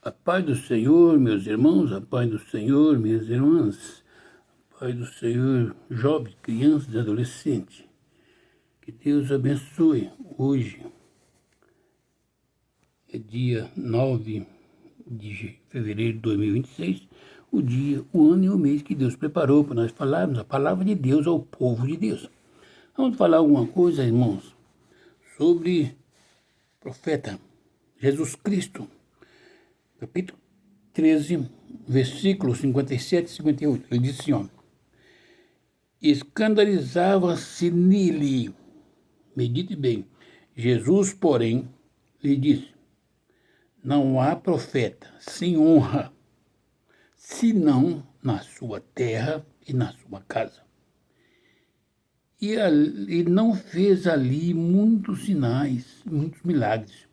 A paz do Senhor, meus irmãos, a paz do Senhor, minhas irmãs, a paz do Senhor, jovens, crianças e adolescentes. Que Deus abençoe. Hoje é dia 9 de fevereiro de 2026, o dia, o ano e o mês que Deus preparou para nós falarmos a palavra de Deus ao povo de Deus. Vamos falar alguma coisa, irmãos, sobre o profeta Jesus Cristo. Capítulo 13, versículos 57 e 58. Ele disse assim, ó: escandalizava-se nele. Medite bem. Jesus, porém, lhe disse: não há profeta sem honra, senão na sua terra e na sua casa. E não fez ali muitos sinais, muitos milagres,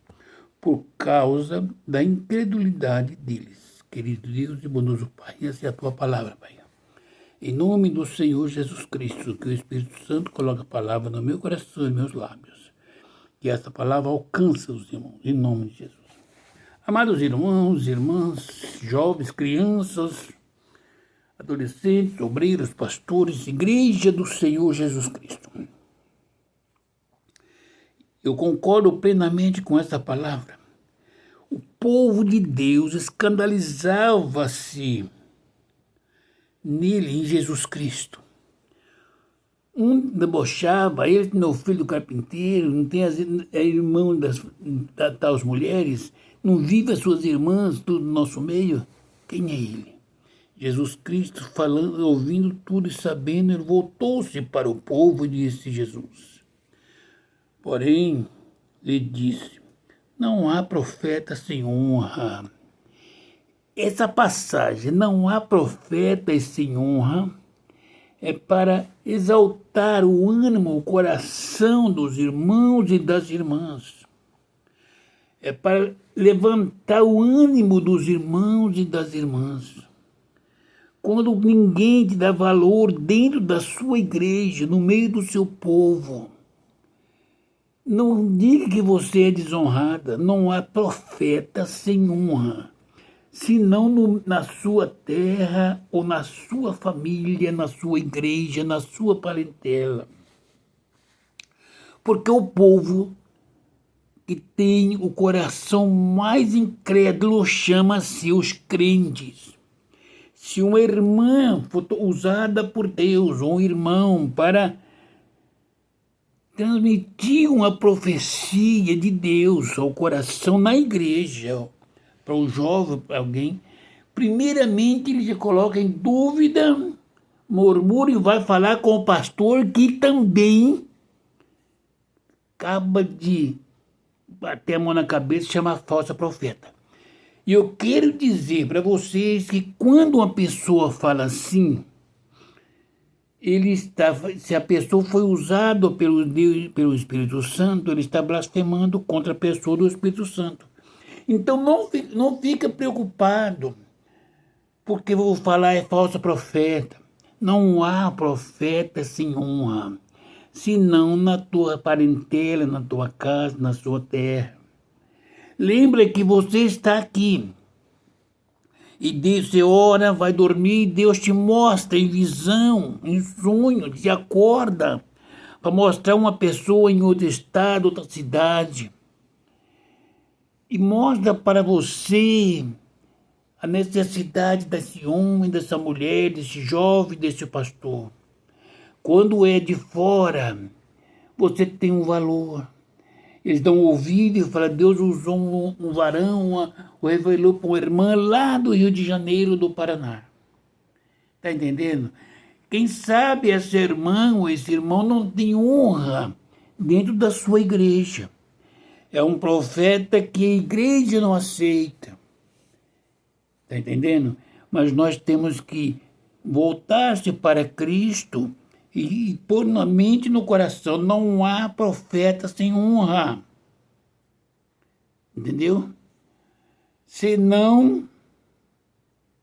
por causa da incredulidade deles. Querido Deus e bondoso Pai, essa é a tua palavra, Pai. Em nome do Senhor Jesus Cristo, que o Espírito Santo coloque a palavra no meu coração e meus lábios. Que essa palavra alcance os irmãos, em nome de Jesus. Amados irmãos, irmãs, jovens, crianças, adolescentes, obreiros, pastores, igreja do Senhor Jesus Cristo. Eu concordo plenamente com essa palavra. O povo de Deus escandalizava-se nele, em Jesus Cristo. Um debochava, ele não é o filho do carpinteiro, não tem é irmão das mulheres, não vive as suas irmãs, tudo no nosso meio. Quem é ele? Jesus Cristo, falando, ouvindo tudo e sabendo, ele voltou-se para o povo e disse: Jesus. Porém, lhe disse: não há profeta sem honra. Essa passagem, não há profeta sem honra, é para exaltar o ânimo, o coração dos irmãos e das irmãs. É para levantar o ânimo dos irmãos e das irmãs. Quando ninguém te dá valor dentro da sua igreja, no meio do seu povo, não diga que você é desonrada. Não há profeta sem honra, senão na sua terra ou na sua família, na sua igreja, na sua parentela. Porque o povo que tem o coração mais incrédulo chama-se os crentes. Se uma irmã for usada por Deus, ou um irmão, para transmitir uma profecia de Deus ao coração na igreja, para o jovem, para alguém, primeiramente ele já coloca em dúvida, murmura e vai falar com o pastor, que também acaba de bater a mão na cabeça e chamar falsa profeta. E eu quero dizer para vocês que quando uma pessoa fala assim, se a pessoa foi usada pelo Espírito Santo, ele está blasfemando contra a pessoa do Espírito Santo. Então não fica preocupado, porque vou falar é falso profeta. Não há profeta sem honra, senão na tua parentela, na tua casa, na sua terra. Lembra que você está aqui. E Deus, você ora, vai dormir, Deus te mostra em visão, em sonho, te acorda para mostrar uma pessoa em outro estado, outra cidade. E mostra para você a necessidade desse homem, dessa mulher, desse jovem, desse pastor. Quando é de fora, você tem um valor. Eles dão ouvido e falam: Deus usou um varão, o revelou para uma irmã lá do Rio de Janeiro, do Paraná. Está entendendo? Quem sabe essa irmã ou esse irmão não tem honra dentro da sua igreja. É um profeta que a igreja não aceita. Está entendendo? Mas nós temos que voltar-se para Cristo e pôr na mente e no coração: não há profeta sem honra. Entendeu? Senão,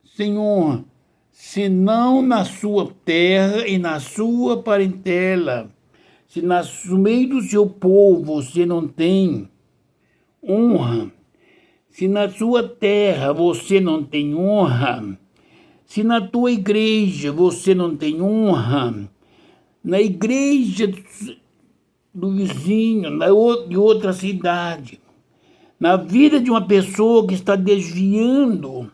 sem honra, senão na sua terra e na sua parentela. Se no meio do seu povo você não tem honra, se na sua terra você não tem honra, se na tua igreja você não tem honra, na igreja do vizinho, de outra cidade, na vida de uma pessoa que está desviando,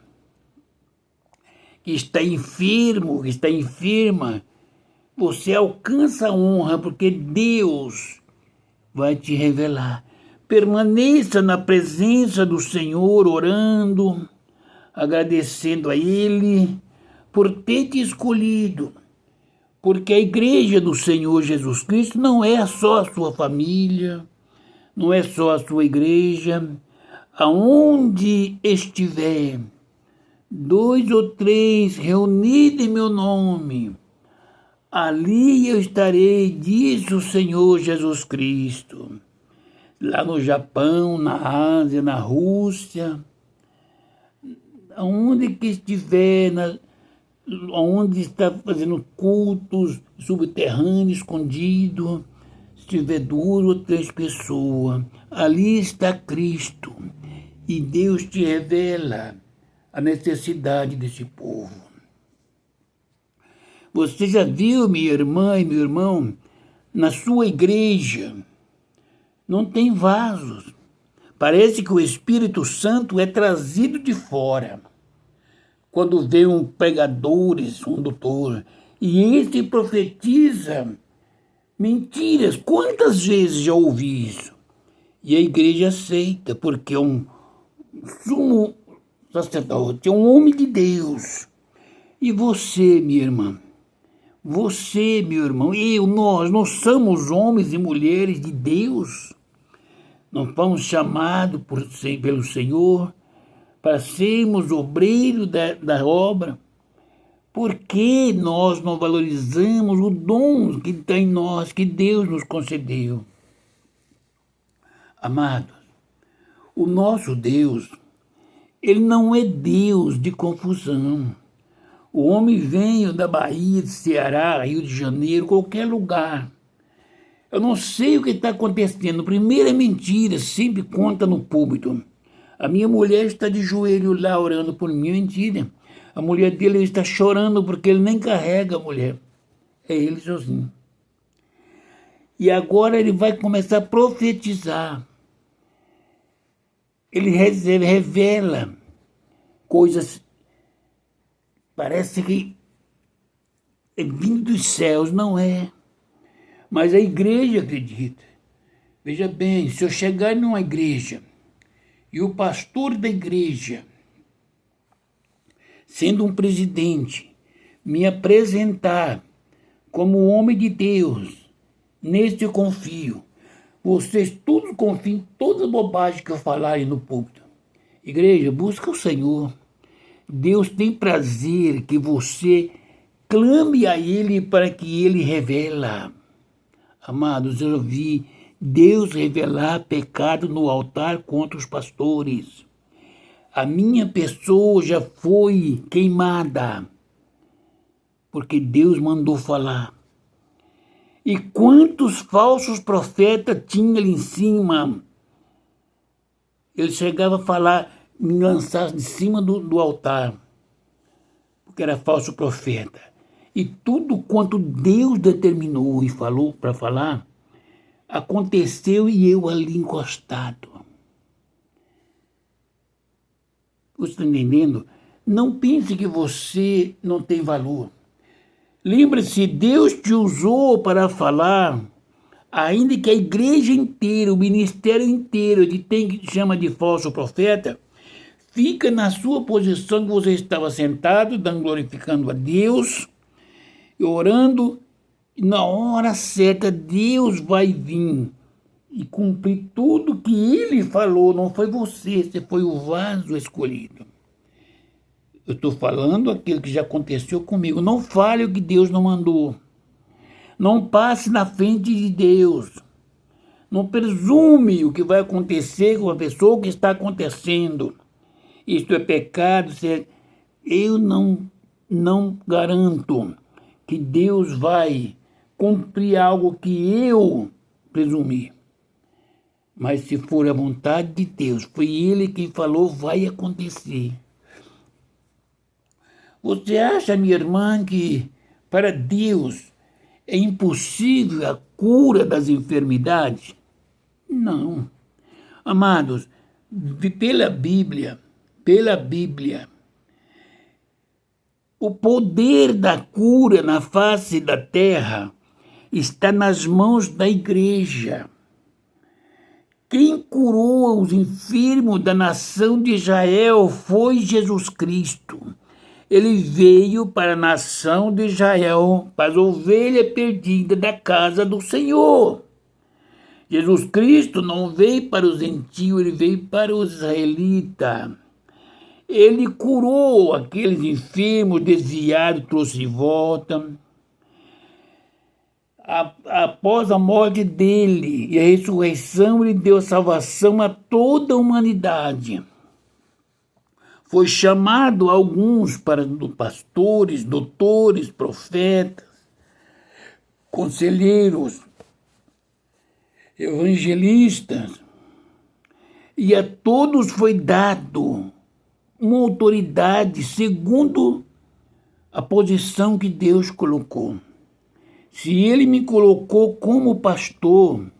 que está enfermo, que está enferma, você alcança a honra porque Deus vai te revelar. Permaneça na presença do Senhor, orando, agradecendo a Ele por ter te escolhido. Porque a igreja do Senhor Jesus Cristo não é só a sua família, não é só a sua igreja. Aonde estiver 2 ou 3 reunidos em meu nome, ali eu estarei, diz o Senhor Jesus Cristo. Lá no Japão, na Ásia, na Rússia, aonde que estiver, onde está fazendo cultos subterrâneos, escondido, se tiver 2 ou 3 pessoas, ali está Cristo. E Deus te revela a necessidade desse povo. Você já viu, minha irmã e meu irmão, na sua igreja, não tem vasos. Parece que o Espírito Santo é trazido de fora. Quando vem um pregador, um doutor, e esse profetiza mentiras. Quantas vezes já ouvi isso? E a igreja aceita, porque é um sumo sacerdote, é um homem de Deus. E você, minha irmã, você, meu irmão, nós somos homens e mulheres de Deus. Nós fomos chamados pelo Senhor para sermos obreiros da obra. Por que nós não valorizamos o dom que está em nós, que Deus nos concedeu? Amados, o nosso Deus, Ele não é Deus de confusão. O homem vem da Bahia, de Ceará, Rio de Janeiro, qualquer lugar. Eu não sei o que está acontecendo. Primeira mentira, sempre conta no púlpito. A minha mulher está de joelho lá orando por mim, mentira. A mulher dele está chorando porque ele nem carrega a mulher. É ele sozinho. E agora ele vai começar a profetizar. Ele revela coisas, parece que é vindo dos céus, não é. Mas a igreja acredita. Veja bem, se eu chegar numa igreja e o pastor da igreja, sendo um presidente, me apresentar como homem de Deus, neste eu confio. Vocês todos confiam em toda bobagem que eu falarem no púlpito. Igreja, busca o Senhor. Deus tem prazer que você clame a Ele para que Ele revela. Amados, eu vi Deus revelar pecado no altar contra os pastores. A minha pessoa já foi queimada, porque Deus mandou falar. E quantos falsos profetas tinha ali em cima? Ele chegava a falar, me lançar de cima do altar, porque era falso profeta. E tudo quanto Deus determinou e falou para falar, aconteceu e eu ali encostado. Você está entendendo? Não pense que você não tem valor. Lembre-se, Deus te usou para falar, ainda que a igreja inteira, o ministério inteiro, que chama de falso profeta, fica na sua posição que você estava sentado, glorificando a Deus, orando, e na hora certa Deus vai vir e cumprir tudo que Ele falou. Não foi você foi o vaso escolhido. Eu estou falando aquilo que já aconteceu comigo. Não fale o que Deus não mandou. Não passe na frente de Deus. Não presume o que vai acontecer com a pessoa, o que está acontecendo. Isto é pecado. Eu não garanto que Deus vai cumprir algo que eu presumi. Mas se for a vontade de Deus, foi Ele quem falou, vai acontecer. Você acha, minha irmã, que para Deus é impossível a cura das enfermidades? Não. Amados, pela Bíblia, o poder da cura na face da terra está nas mãos da igreja. Quem curou os enfermos da nação de Israel foi Jesus Cristo. Ele veio para a nação de Israel, para as ovelhas perdidas da casa do Senhor. Jesus Cristo não veio para os gentios, ele veio para os israelitas. Ele curou aqueles enfermos, desviados, trouxe de volta. Após a morte dele e a ressurreição, ele deu salvação a toda a humanidade. Foi chamado alguns para pastores, doutores, profetas, conselheiros, evangelistas, e a todos foi dado uma autoridade segundo a posição que Deus colocou. Se Ele me colocou como pastor,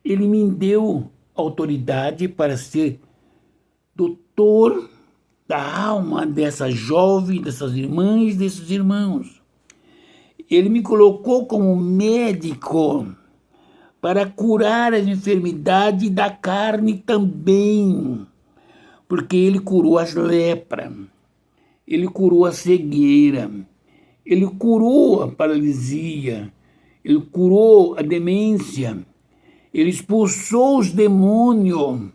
Ele me deu autoridade para ser doutor da alma dessa jovem, dessas irmãs, desses irmãos. Ele me colocou como médico para curar as enfermidades da carne também, porque Ele curou as lepras, Ele curou a cegueira, Ele curou a paralisia, Ele curou a demência, Ele expulsou os demônios.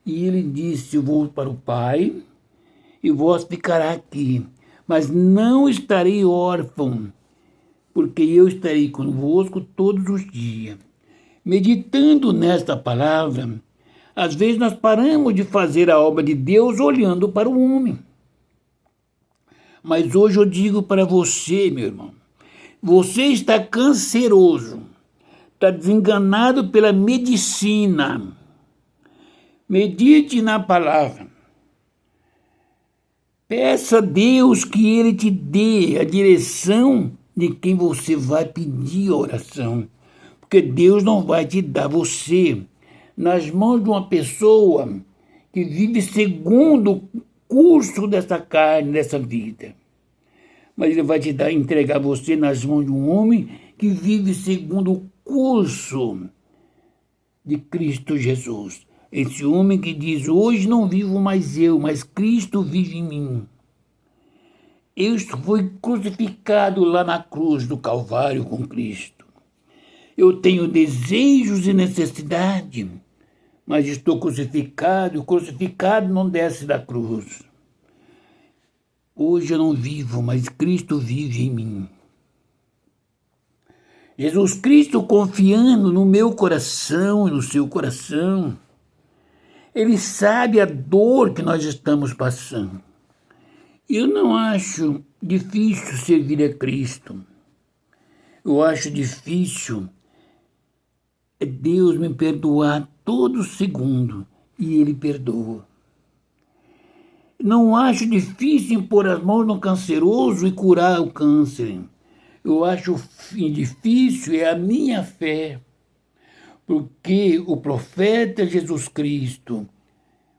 E Ele disse, eu vou para o Pai e vós ficará aqui, mas não estarei órfão, porque eu estarei convosco todos os dias. Meditando nesta palavra, às vezes nós paramos de fazer a obra de Deus olhando para o homem. Mas hoje eu digo para você, meu irmão, você está canceroso, está desenganado pela medicina. Medite na palavra. Peça a Deus que Ele te dê a direção de quem você vai pedir oração. Porque Deus não vai te dar você nas mãos de uma pessoa que vive segundo o curso dessa carne, dessa vida. Mas Ele vai te entregar você nas mãos de um homem que vive segundo o curso de Cristo Jesus. Esse homem que diz, hoje não vivo mais eu, mas Cristo vive em mim. Eu fui crucificado lá na cruz do Calvário com Cristo. Eu tenho desejos e necessidade, mas estou crucificado, e o crucificado não desce da cruz. Hoje eu não vivo, mas Cristo vive em mim. Jesus Cristo confiando no meu coração e no seu coração, Ele sabe a dor que nós estamos passando. Eu não acho difícil servir a Cristo. Eu acho difícil Deus me perdoar todo segundo, e Ele perdoa. Não acho difícil impor as mãos no canceroso e curar o câncer. Eu acho difícil é a minha fé. Porque o profeta Jesus Cristo,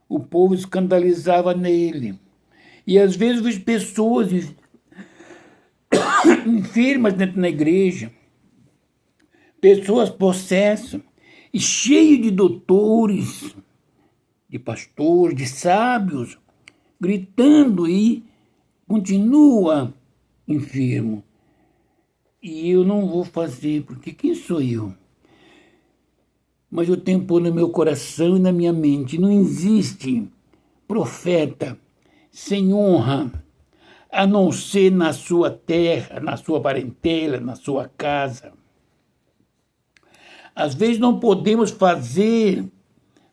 o povo escandalizava nele. E às vezes vejo pessoas enfermas dentro da igreja, pessoas possessas, e cheio de doutores, de pastores, de sábios, gritando e continua enfermo. E eu não vou fazer, porque quem sou eu? Mas eu tenho pôr no meu coração e na minha mente, não existe profeta sem honra, a não ser na sua terra, na sua parentela, na sua casa. Às vezes não podemos fazer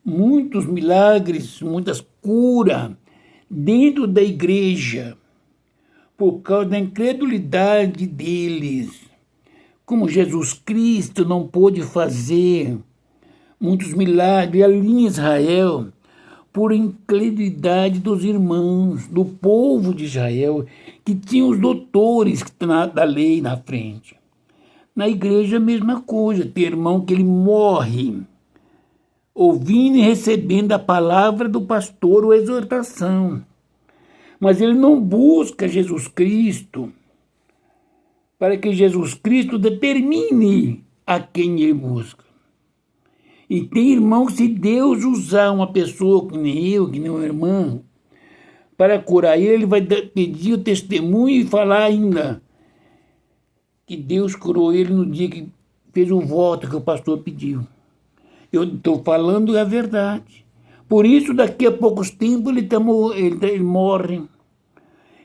muitos milagres, muitas curas dentro da igreja, por causa da incredulidade deles. Como Jesus Cristo não pôde fazer muitos milagres ali em Israel, por incredulidade dos irmãos, do povo de Israel, que tinham os doutores da lei na frente. Na igreja a mesma coisa, tem irmão que ele morre ouvindo e recebendo a palavra do pastor ou exortação, mas ele não busca Jesus Cristo para que Jesus Cristo determine a quem ele busca. E tem irmão, se Deus usar uma pessoa que nem eu, que nem um irmão, para curar ele vai pedir o testemunho e falar ainda que Deus curou ele no dia que fez o voto que o pastor pediu. Eu estou falando a verdade. Por isso, daqui a poucos tempos, ele morre.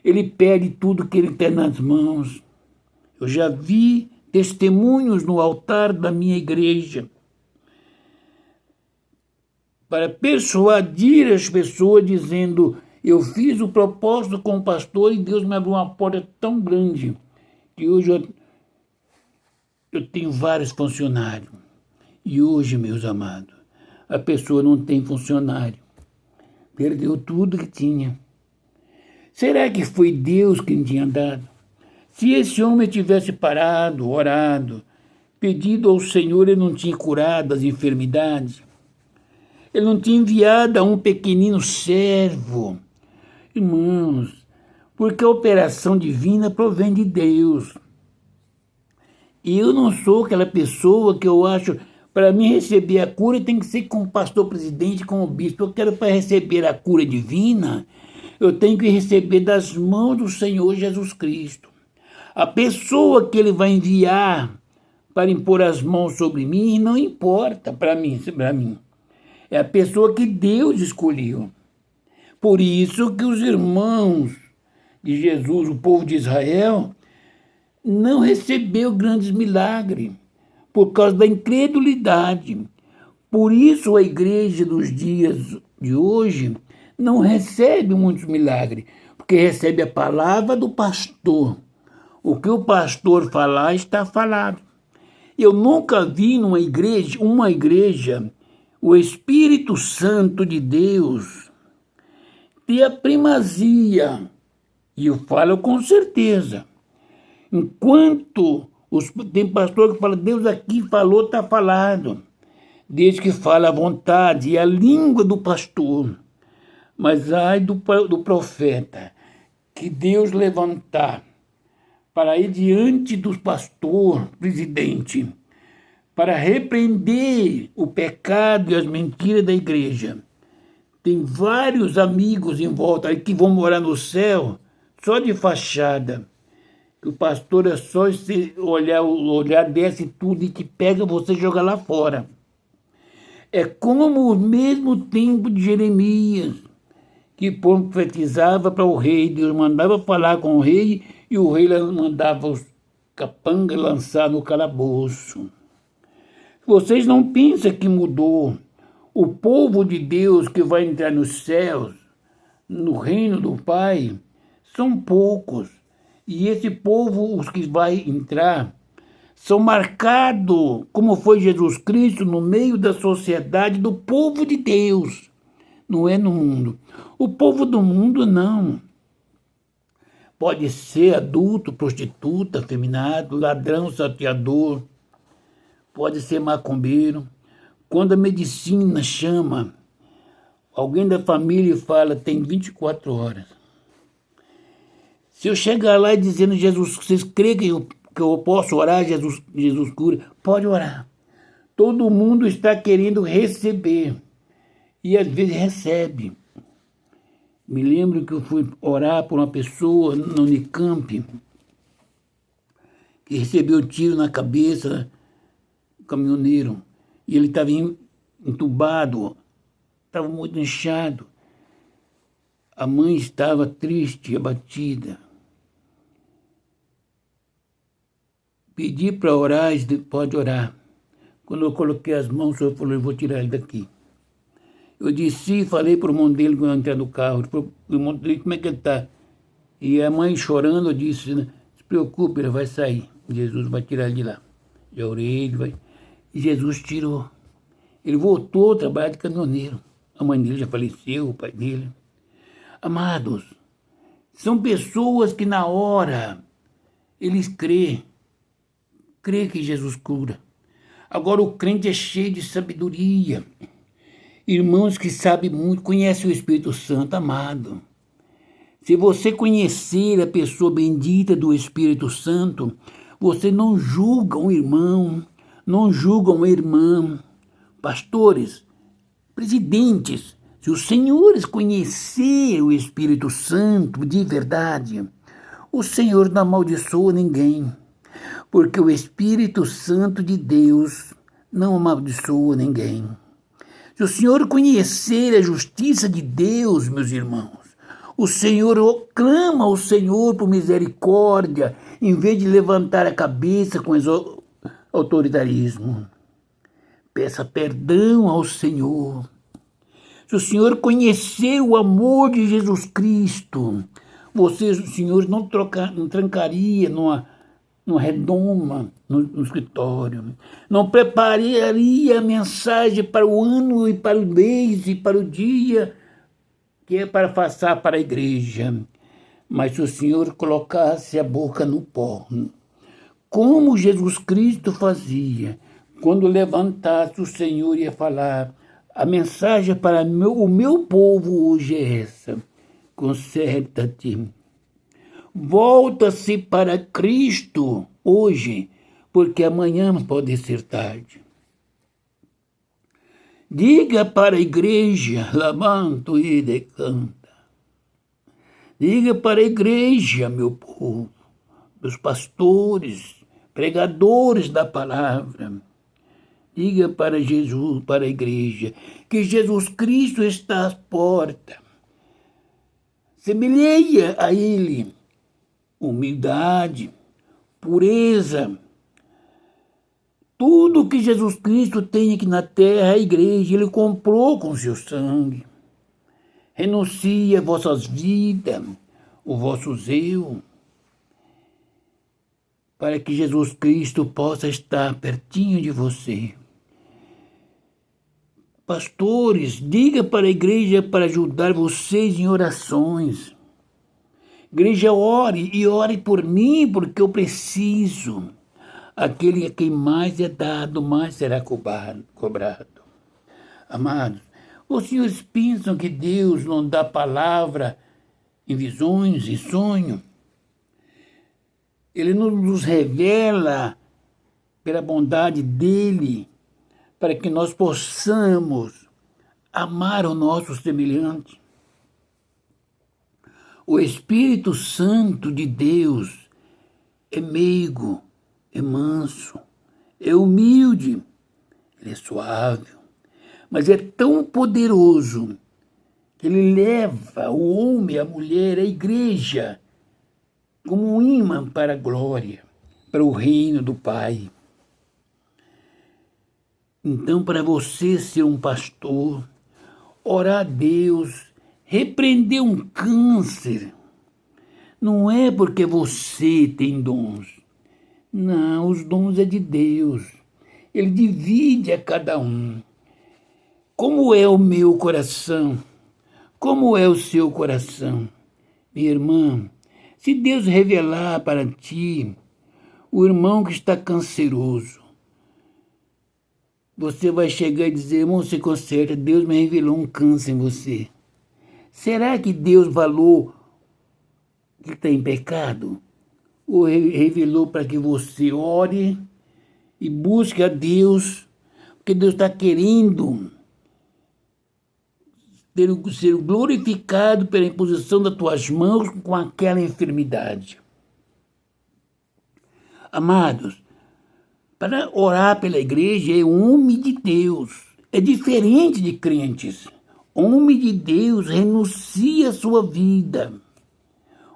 Ele perde tudo que ele tem nas mãos. Eu já vi testemunhos no altar da minha igreja para persuadir as pessoas dizendo: eu fiz o propósito com o pastor e Deus me abriu uma porta tão grande que hoje eu tenho vários funcionários. E hoje, meus amados, a pessoa não tem funcionário. Perdeu tudo que tinha. Será que foi Deus quem tinha dado? Se esse homem tivesse parado, orado, pedido ao Senhor, ele não tinha curado as enfermidades. Ele não tinha enviado a um pequenino servo. Irmãos, porque a operação divina provém de Deus. E eu não sou aquela pessoa que eu acho, para mim receber a cura tem que ser com o pastor presidente, com o bispo. Eu quero, para receber a cura divina, eu tenho que receber das mãos do Senhor Jesus Cristo. A pessoa que ele vai enviar para impor as mãos sobre mim, não importa para mim. É a pessoa que Deus escolheu. Por isso que os irmãos de Jesus, o povo de Israel, não recebeu grandes milagres por causa da incredulidade. Por isso a igreja dos dias de hoje não recebe muitos milagres, porque recebe a palavra do pastor. O que o pastor falar está falado. Eu nunca vi numa igreja, o Espírito Santo de Deus ter a primazia. E eu falo com certeza. Enquanto tem pastor que fala, Deus aqui falou, está falado. Desde que fala a vontade e a língua do pastor. Mas ai do profeta, que Deus levantar para ir diante do pastor, presidente, para repreender o pecado e as mentiras da igreja. Tem vários amigos em volta aí que vão morar no céu só de fachada. Que o pastor é só olhar, desce tudo e te pega, você joga lá fora. É como o mesmo tempo de Jeremias, que profetizava para o rei, Deus mandava falar com o rei e o rei mandava os capangas lançar no calabouço. Vocês não pensam que mudou. O povo de Deus que vai entrar nos céus, no reino do Pai, são poucos. E esse povo, os que vai entrar, são marcados, como foi Jesus Cristo, no meio da sociedade do povo de Deus. Não é no mundo. O povo do mundo, não. Pode ser adulto, prostituta, afeminado, ladrão, salteador. Pode ser macumbeiro. Quando a medicina chama, alguém da família fala, tem 24 horas. Se eu chegar lá e dizendo, Jesus, vocês creem que eu posso orar, Jesus cura? Pode orar. Todo mundo está querendo receber. E às vezes recebe. Me lembro que eu fui orar por uma pessoa no Unicamp, que recebeu tiro na cabeça, caminhoneiro. E ele estava entubado, estava muito inchado. A mãe estava triste, abatida. Pedi para orar, ele disse, pode orar. Quando eu coloquei as mãos, o senhor falou, eu vou tirar ele daqui. Eu disse, falei para o irmão dele quando eu entrei no carro, o irmão dele, como é que ele está? E a mãe chorando, eu disse, não se preocupe, ele vai sair. Jesus vai tirar ele de lá. Já orei, ele vai... E Jesus tirou. Ele voltou a trabalhar de caminhoneiro. A mãe dele já faleceu, o pai dele. Amados, são pessoas que na hora eles crê que Jesus cura. Agora o crente é cheio de sabedoria. Irmãos que sabem muito, conhecem o Espírito Santo, amado. Se você conhecer a pessoa bendita do Espírito Santo, você não julga um irmão, não julga uma irmã. Pastores, presidentes, se os senhores conhecerem o Espírito Santo de verdade, o Senhor não amaldiçoa ninguém, porque o Espírito Santo de Deus não amaldiçoa ninguém. Se o Senhor conhecer a justiça de Deus, meus irmãos, o Senhor clama ao Senhor por misericórdia, em vez de levantar a cabeça com autoritarismo. Peça perdão ao Senhor. Se o Senhor conhecer o amor de Jesus Cristo, você, o Senhor, não trancaria numa redoma no escritório. Não prepararia a mensagem para o ano e para o mês e para o dia que é para passar para a igreja. Mas se o Senhor colocasse a boca no pó, como Jesus Cristo fazia, quando levantasse o Senhor ia falar, a mensagem para o meu povo hoje é essa: conserta-te. Volta-se para Cristo hoje, porque amanhã pode ser tarde. Diga para a igreja, lamanto e decanta. Diga para a igreja, meu povo, meus pastores, pregadores da palavra. Diga para Jesus, para a igreja, que Jesus Cristo está às portas. Semelheia a Ele humildade, pureza. Tudo que Jesus Cristo tem aqui na terra, a igreja, Ele comprou com seu sangue. Renuncie a vossas vidas, o vosso zelo, para que Jesus Cristo possa estar pertinho de você. Pastores, diga para a igreja para ajudar vocês em orações. Igreja, ore e ore por mim, porque eu preciso. Aquele a quem mais é dado, mais será cobrado. Amados, os senhores pensam que Deus não dá palavra em visões e sonhos? Ele nos revela pela bondade dele, para que nós possamos amar o nosso semelhante. O Espírito Santo de Deus é meigo, é manso, é humilde, ele é suave, mas é tão poderoso que ele leva o homem, a mulher, a igreja como um imã para a glória, para o reino do Pai. Então, para você ser um pastor, orar a Deus, repreender um câncer, não é porque você tem dons. Não, os dons é de Deus. Ele divide a cada um. Como é o meu coração? Como é o seu coração? Minha irmã, se Deus revelar para ti o irmão que está canceroso, você vai chegar e dizer, irmão, você conserta, Deus me revelou um câncer em você. Será que Deus falou que está em pecado? Ou revelou para que você ore e busque a Deus, porque Deus está querendo ser glorificado pela imposição das tuas mãos com aquela enfermidade. Amados, para orar pela igreja é homem de Deus, é diferente de crentes. Homem de Deus renuncia a sua vida.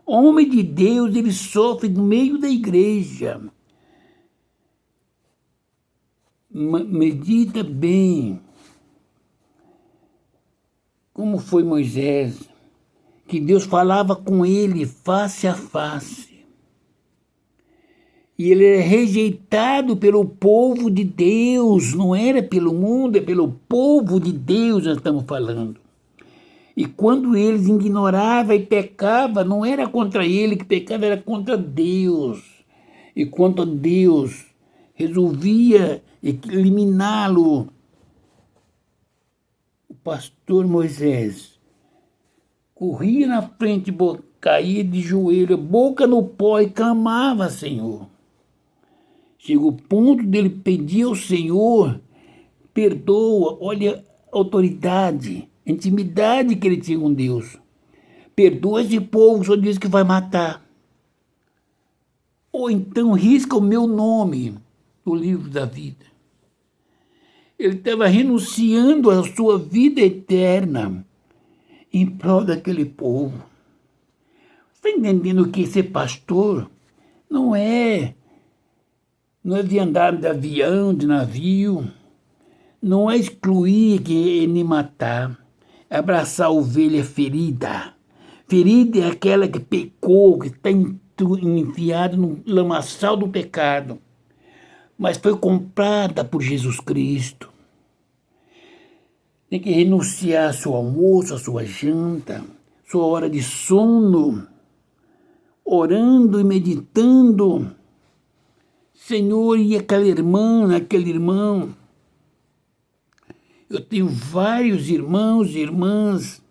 Homem de Deus, ele sofre no meio da igreja. Medita bem como foi Moisés, que Deus falava com ele face a face. E ele era rejeitado pelo povo de Deus, não era pelo mundo, é pelo povo de Deus nós estamos falando. E quando eles ignoravam e pecavam, não era contra ele que pecava, era contra Deus. E quando Deus resolvia eliminá-lo, o pastor Moisés corria na frente, caía de joelho, boca no pó e clamava, Senhor. Chegou o ponto dele pedir ao Senhor, perdoa, olha a autoridade, a intimidade que ele tinha com Deus. Perdoa esse povo, só diz que vai matar. Ou então risca o meu nome do livro da vida. Ele estava renunciando à sua vida eterna em prol daquele povo. Você está entendendo que ser pastor não é de andar de avião, de navio, não é excluir que é nem matar, é abraçar a ovelha ferida. Ferida é aquela que pecou, que está enfiada no lamaçal do pecado, mas foi comprada por Jesus Cristo. Tem que renunciar ao seu almoço, à sua janta, sua hora de sono, orando e meditando. Senhor, e aquela irmã, aquele irmão? Eu tenho vários irmãos e irmãs,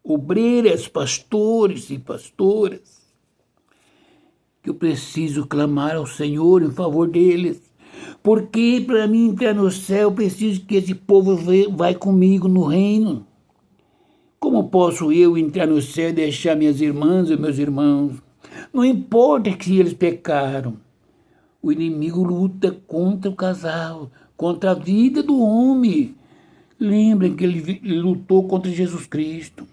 obreiras, pastores e pastoras, que eu preciso clamar ao Senhor em favor deles. Porque para mim entrar no céu, eu preciso que esse povo vai comigo no reino. Como posso eu entrar no céu e deixar minhas irmãs e meus irmãos? Não importa que eles pecaram. O inimigo luta contra o casal, contra a vida do homem. Lembrem que ele lutou contra Jesus Cristo.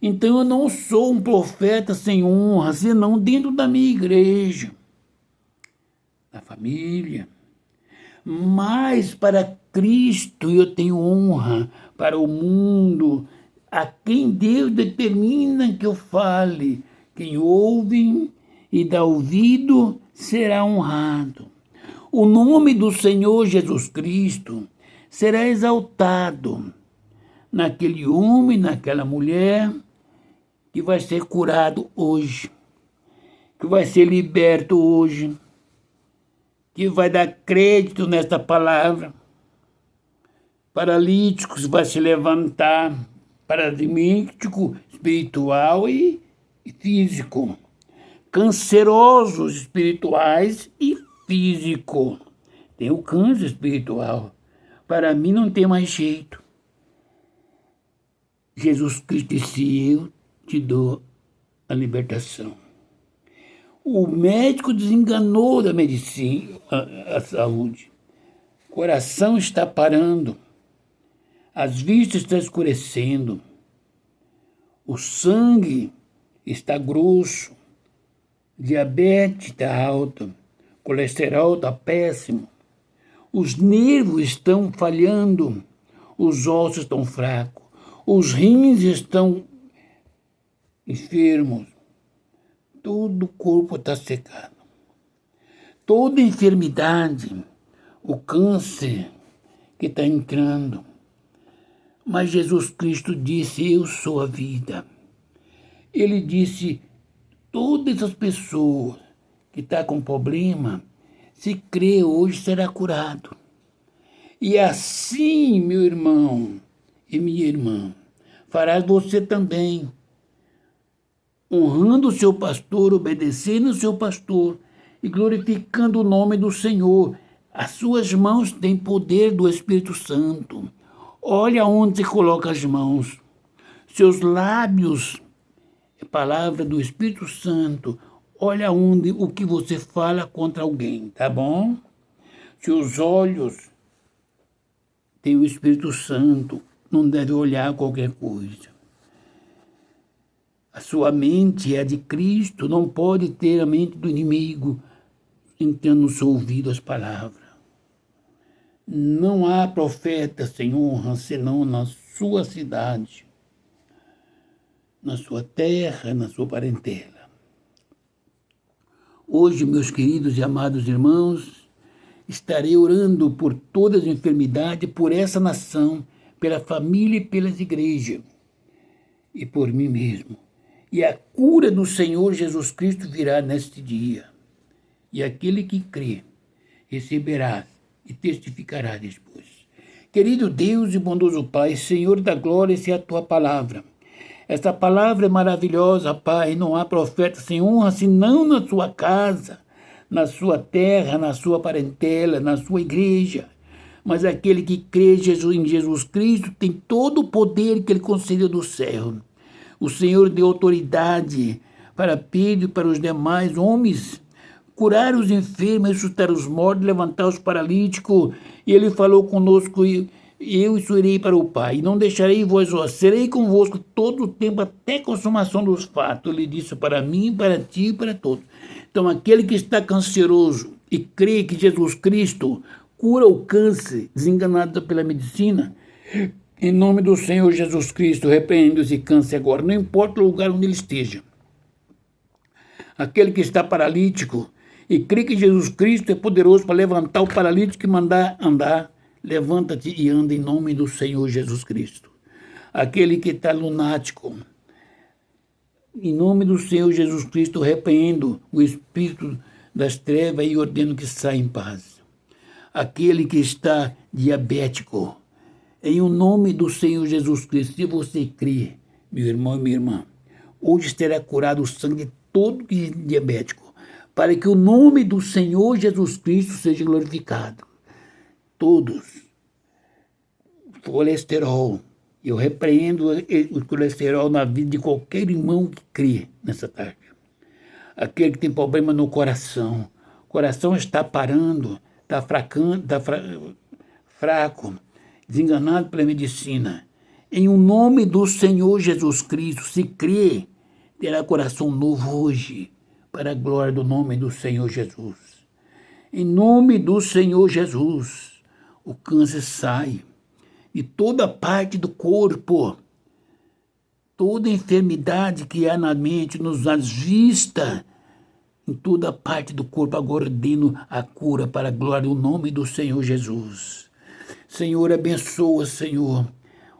Então eu não sou um profeta sem honra, senão dentro da minha igreja, da família. Mas para Cristo eu tenho honra, para o mundo, a quem Deus determina que eu fale. Quem ouve e dá ouvido será honrado. O nome do Senhor Jesus Cristo será exaltado naquele homem, naquela mulher que vai ser curado hoje, que vai ser liberto hoje, que vai dar crédito nesta palavra. Paralíticos vai se levantar, paralítico espiritual e físico. Cancerosos espirituais e físico. Tem o câncer espiritual. Para mim não tem mais jeito. Jesus Cristo disse, eu te dou a libertação. O médico desenganou da medicina, a saúde. O coração está parando. As vistas estão escurecendo. O sangue está grosso. Diabetes está alta. Colesterol está péssimo. Os nervos estão falhando. Os ossos estão fracos. Os rins estão enfermos. Todo o corpo está secado. Toda enfermidade, o câncer que está entrando. Mas Jesus Cristo disse, eu sou a vida. Ele disse, todas as pessoas que estão com problema, se crê hoje será curado. E assim, meu irmão e minha irmã, farás você também, honrando o seu pastor, obedecendo o seu pastor e glorificando o nome do Senhor. As suas mãos têm poder do Espírito Santo. Olha onde você coloca as mãos. Seus lábios, é palavra do Espírito Santo. Olha onde o que você fala contra alguém, tá bom? Seus olhos têm o Espírito Santo. Não deve olhar qualquer coisa. A sua mente é a de Cristo, não pode ter a mente do inimigo entrando no seu ouvido as palavras. Não há profeta sem honra, senão na sua cidade, na sua terra, na sua parentela. Hoje, meus queridos e amados irmãos, estarei orando por todas as enfermidades, por essa nação, pela família e pelas igrejas, e por mim mesmo. E a cura do Senhor Jesus Cristo virá neste dia. E aquele que crê, receberá e testificará depois. Querido Deus e bondoso Pai, Senhor da glória, essa é a tua palavra. Essa palavra é maravilhosa, Pai. Não há profeta sem honra, senão na sua casa, na sua terra, na sua parentela, na sua igreja. Mas aquele que crê em Jesus Cristo tem todo o poder que ele concedeu do céu. O Senhor deu autoridade para Pedro e para os demais homens curar os enfermos, ressuscitar os mortos, levantar os paralíticos. E ele falou conosco: eu irei para o Pai, e não deixarei vós, serei convosco todo o tempo, até a consumação dos fatos. Ele disse para mim, para ti e para todos. Então, aquele que está canceroso e crê que Jesus Cristo cura o câncer, desenganado pela medicina, em nome do Senhor Jesus Cristo, repreende esse câncer agora, não importa o lugar onde ele esteja. Aquele que está paralítico e crê que Jesus Cristo é poderoso para levantar o paralítico e mandar andar, levanta-te e anda em nome do Senhor Jesus Cristo. Aquele que está lunático, em nome do Senhor Jesus Cristo, repreendo o espírito das trevas e ordeno que saia em paz. Aquele que está diabético, em o nome do Senhor Jesus Cristo, se você crê, meu irmão e minha irmã, hoje será curado o sangue de todo diabético, para que o nome do Senhor Jesus Cristo seja glorificado. Todos, colesterol, eu repreendo o colesterol na vida de qualquer irmão que crê nessa tarde. Aquele que tem problema no coração, o coração está parando, está fraco, desenganado pela medicina. Em o nome do Senhor Jesus Cristo, se crê, terá coração novo hoje, para a glória do nome do Senhor Jesus. Em nome do Senhor Jesus, o câncer sai de toda parte do corpo, toda enfermidade que há na mente, nos olhos, vista, em toda parte do corpo, agora ordeno a cura para a glória do nome do Senhor Jesus. Senhor, abençoa, Senhor,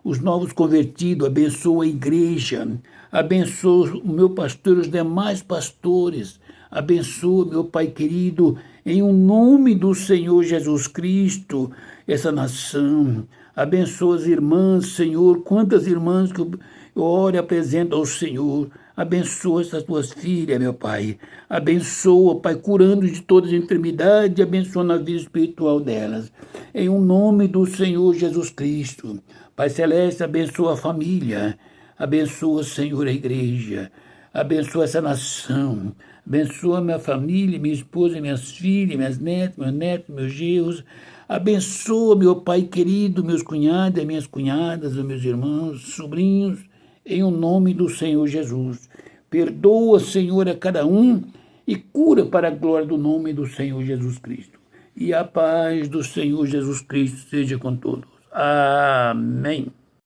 os novos convertidos, abençoa a igreja, abençoa o meu pastor e os demais pastores, abençoa, meu Pai querido, em o nome do Senhor Jesus Cristo, essa nação. Abençoa as irmãs, Senhor, quantas irmãs que eu oro e apresento ao Senhor. Abençoa essas tuas filhas, meu Pai. Abençoa, Pai, curando de todas as enfermidades, abençoando a vida espiritual delas. Em o nome do Senhor Jesus Cristo. Pai Celeste, abençoa a família. Abençoa, Senhor, a igreja. Abençoa essa nação. Abençoa minha família, minha esposa, minhas filhas, minhas netas, meus netos, meus genros. Abençoa, meu Pai querido, meus cunhados, minhas cunhadas, meus irmãos, sobrinhos, em o nome do Senhor Jesus. Perdoa, Senhor, a cada um e cura para a glória do nome do Senhor Jesus Cristo. E a paz do Senhor Jesus Cristo seja com todos. Amém.